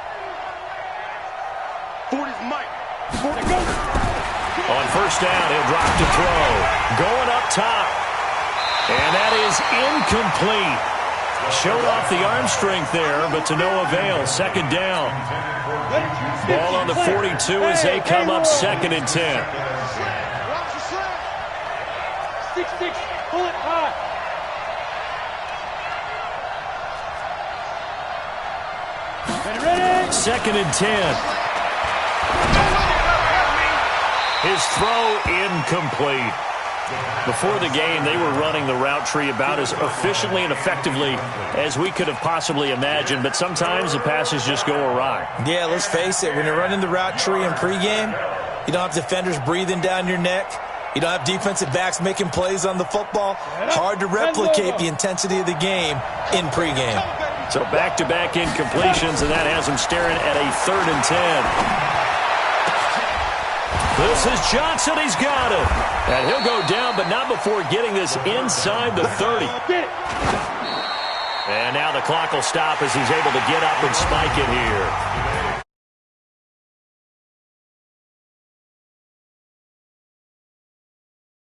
40's Mike. On first down, he'll drop to throw. Going up top. And that is incomplete. Showed off the arm strength there, but to no avail. 2nd down. Ball on the 42 as they come up 2nd and 10. 6-6. Pull it high. 2nd and 10. His throw incomplete. Before the game, they were running the route tree about as efficiently and effectively as we could have possibly imagined, but sometimes the passes just go awry. Yeah, let's face it. When you're running the route tree in pregame, you don't have defenders breathing down your neck. You don't have defensive backs making plays on the football. Hard to replicate the intensity of the game in pregame. So back-to-back incompletions, and that has him staring at a 3rd and 10. This is Johnson. He's got it. And he'll go down, but not before getting this inside the 30. And now the clock will stop as he's able to get up and spike it here.